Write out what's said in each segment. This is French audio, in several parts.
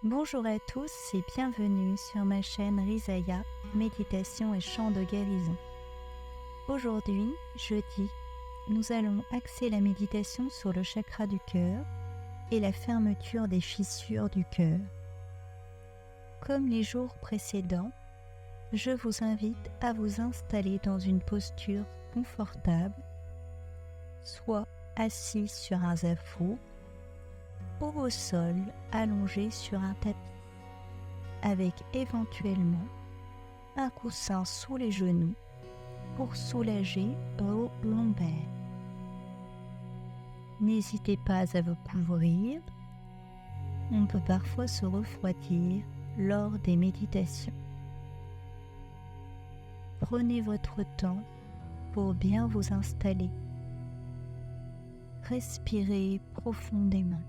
Bonjour à tous et bienvenue sur ma chaîne Rizaya, méditation et chant de guérison. Aujourd'hui, jeudi, nous allons axer la méditation sur le chakra du cœur et la fermeture des fissures du cœur. Comme les jours précédents, je vous invite à vous installer dans une posture confortable, soit assis sur un zafu ou au sol allongé sur un tapis, avec éventuellement un coussin sous les genoux pour soulager vos lombaires. N'hésitez pas à vous couvrir, on peut parfois se refroidir lors des méditations. Prenez votre temps pour bien vous installer. Respirez profondément.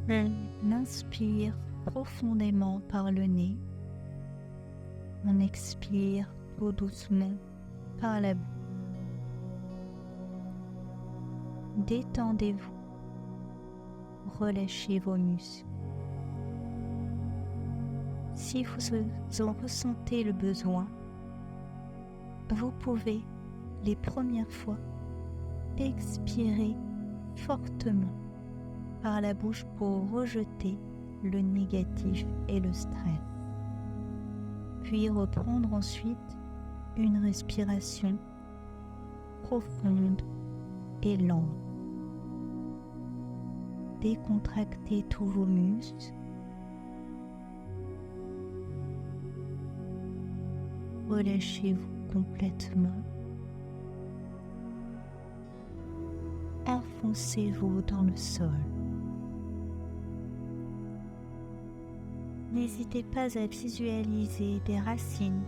On inspire profondément par le nez. On expire tout doucement par la bouche. Détendez-vous. Relâchez vos muscles. Si vous en ressentez le besoin, vous pouvez, les premières fois, expirer fortement par la bouche pour rejeter le négatif et le stress. Puis reprendre ensuite une respiration profonde et lente. Décontractez tous vos muscles. Relâchez-vous complètement. Enfoncez-vous dans le sol. N'hésitez pas à visualiser des racines,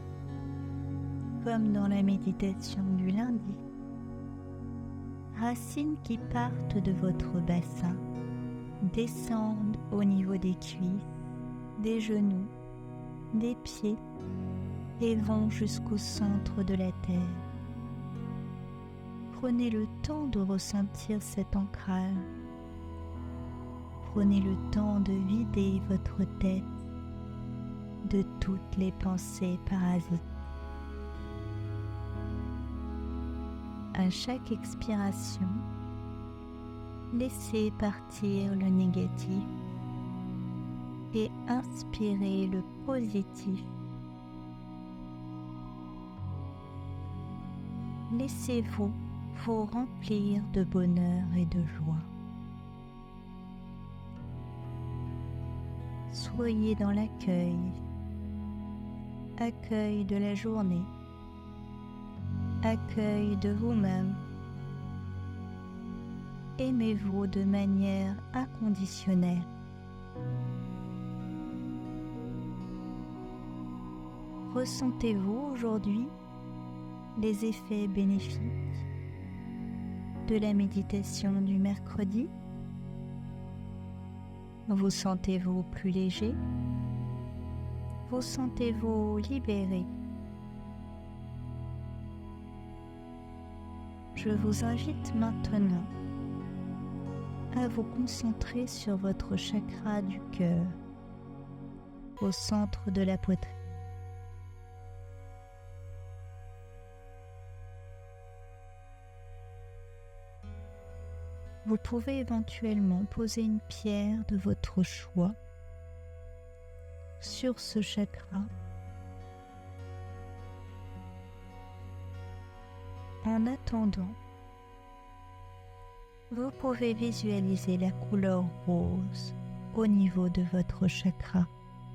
comme dans la méditation du lundi. Racines qui partent de votre bassin, descendent au niveau des cuisses, des genoux, des pieds et vont jusqu'au centre de la terre. Prenez le temps de ressentir cet ancrage. Prenez le temps de vider votre tête de toutes les pensées parasites. À chaque expiration, laissez partir le négatif et inspirez le positif. Laissez-vous vous remplir de bonheur et de joie. Soyez dans l'accueil, accueil de la journée, accueil de vous-même. Aimez-vous de manière inconditionnelle. Ressentez-vous aujourd'hui les effets bénéfiques de la méditation du mercredi? Vous sentez-vous plus léger? Vous sentez-vous libéré? Je vous invite maintenant à vous concentrer sur votre chakra du cœur, au centre de la poitrine. Vous pouvez éventuellement poser une pierre de votre choix sur ce chakra. En attendant, vous pouvez visualiser la couleur rose au niveau de votre chakra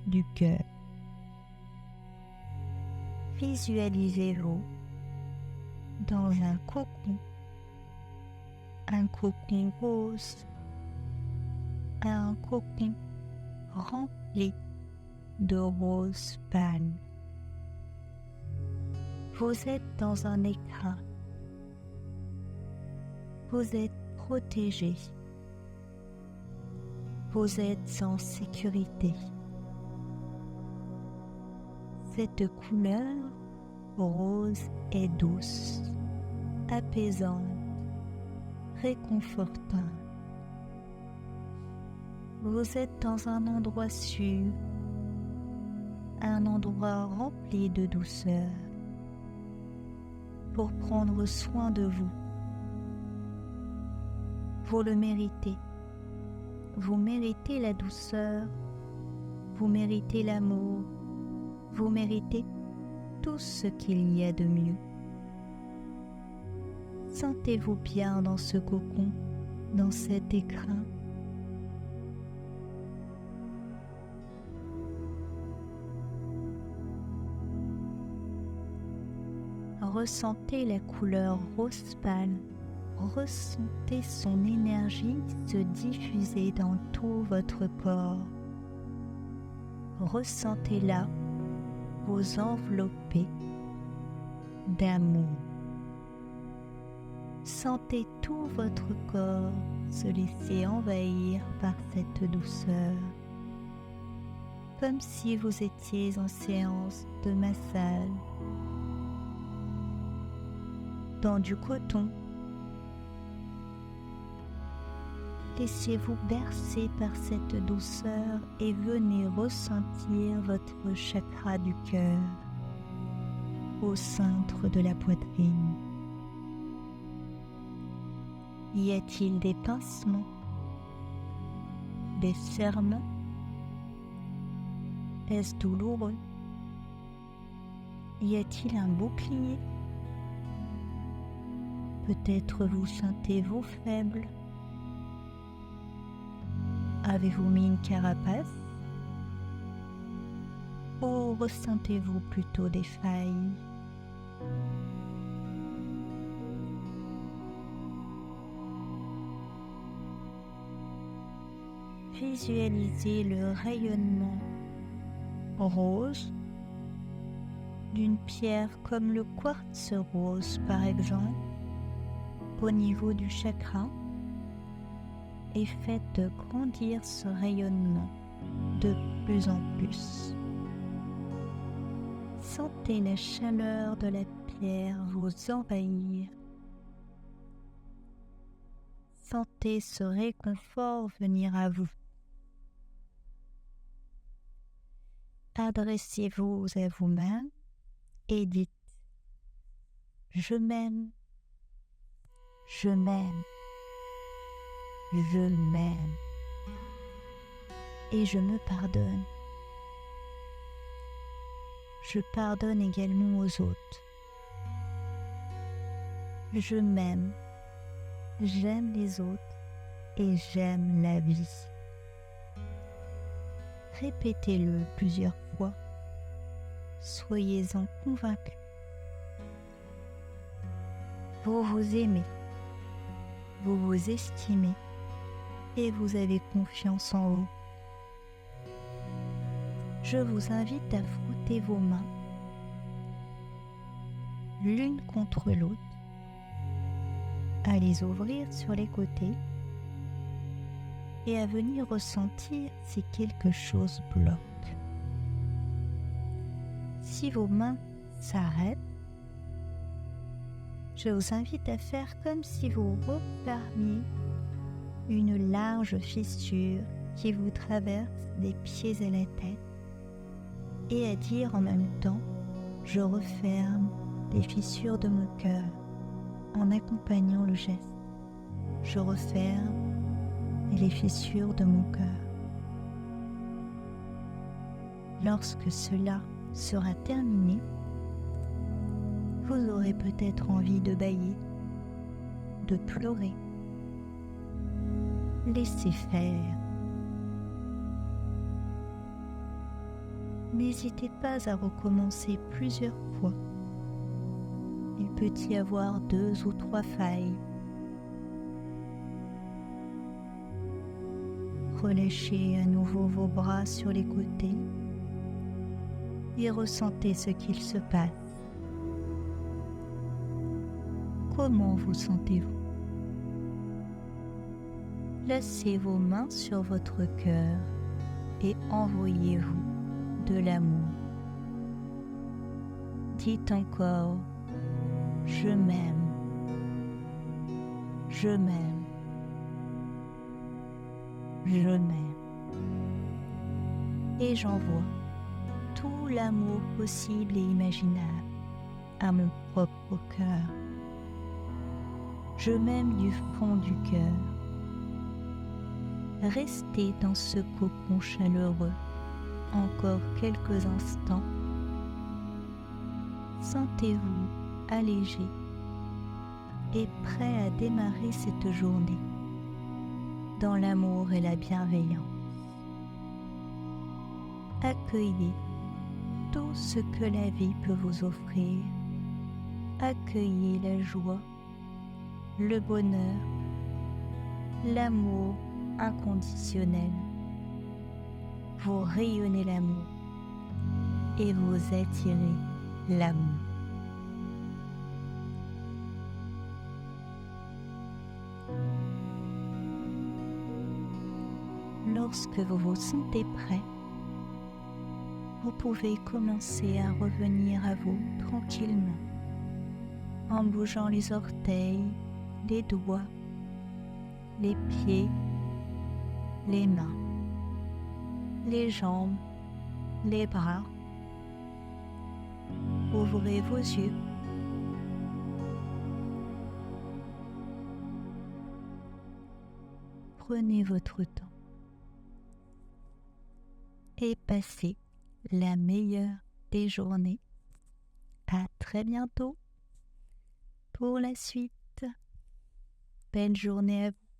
du cœur. Visualisez-vous dans un cocon rose, un cocon rempli de roses pâles. Vous êtes dans un écrin. Vous êtes protégé. Vous êtes en sécurité. Cette couleur rose est douce, apaisante, réconfortante. Vous êtes dans un endroit sûr, un endroit rempli de douceur pour prendre soin de vous. Vous le méritez. Vous méritez la douceur, vous méritez l'amour, vous méritez tout ce qu'il y a de mieux. Sentez-vous bien dans ce cocon, dans cet écrin. Ressentez la couleur rose pâle, ressentez son énergie se diffuser dans tout votre corps. Ressentez-la vous envelopper d'amour. Sentez tout votre corps se laisser envahir par cette douceur, comme si vous étiez en séance de massage. Dans du coton, laissez-vous bercer par cette douceur et venez ressentir votre chakra du cœur au centre de la poitrine. Y a-t-il des pincements, des serrements? Est-ce douloureux? Y a-t-il un bouclier? Peut-être vous sentez-vous faible? Avez-vous mis une carapace? Ou ressentez-vous plutôt des failles? Visualisez le rayonnement rose d'une pierre comme le quartz rose par exemple au niveau du chakra et faites grandir ce rayonnement de plus en plus. Sentez la chaleur de la pierre vous envahir. Sentez ce réconfort venir à vous. Adressez-vous à vous-même et dites « Je m'aime, je m'aime, je m'aime et je me pardonne. Je pardonne également aux autres. Je m'aime, j'aime les autres et j'aime la vie. » Répétez-le plusieurs fois. Soyez-en convaincus. Vous vous aimez, vous vous estimez et vous avez confiance en vous. Je vous invite à frotter vos mains l'une contre l'autre, à les ouvrir sur les côtés et à venir ressentir si quelque chose bloque. Si vos mains s'arrêtent, je vous invite à faire comme si vous refermiez une large fissure qui vous traverse des pieds à la tête et à dire en même temps « Je referme les fissures de mon cœur » en accompagnant le geste. Je referme les fissures de mon cœur. Lorsque cela sera terminé, vous aurez peut-être envie de bâiller, de pleurer. Laissez faire. N'hésitez pas à recommencer plusieurs fois. Il peut y avoir 2 ou 3 failles. Relâchez à nouveau vos bras sur les côtés et ressentez ce qu'il se passe. Comment vous sentez-vous? Placez vos mains sur votre cœur et envoyez-vous de l'amour. Dites encore « Je m'aime, je m'aime, je m'aime ». et j'envoie tout l'amour possible et imaginable à mon propre cœur. Je m'aime du fond du cœur. Restez dans ce cocon chaleureux encore quelques instants. Sentez-vous allégé et prêt à démarrer cette journée dans l'amour et la bienveillance. Accueillez tout ce que la vie peut vous offrir. Accueillez la joie, le bonheur, l'amour inconditionnel. Vous rayonnez l'amour et vous attirez l'amour. Lorsque vous vous sentez prêt, vous pouvez commencer à revenir à vous tranquillement, en bougeant les orteils, les doigts, les pieds, les mains, les jambes, les bras. Ouvrez vos yeux. Prenez votre temps et passez la meilleure des journées. À très bientôt pour la suite. Belle journée à vous.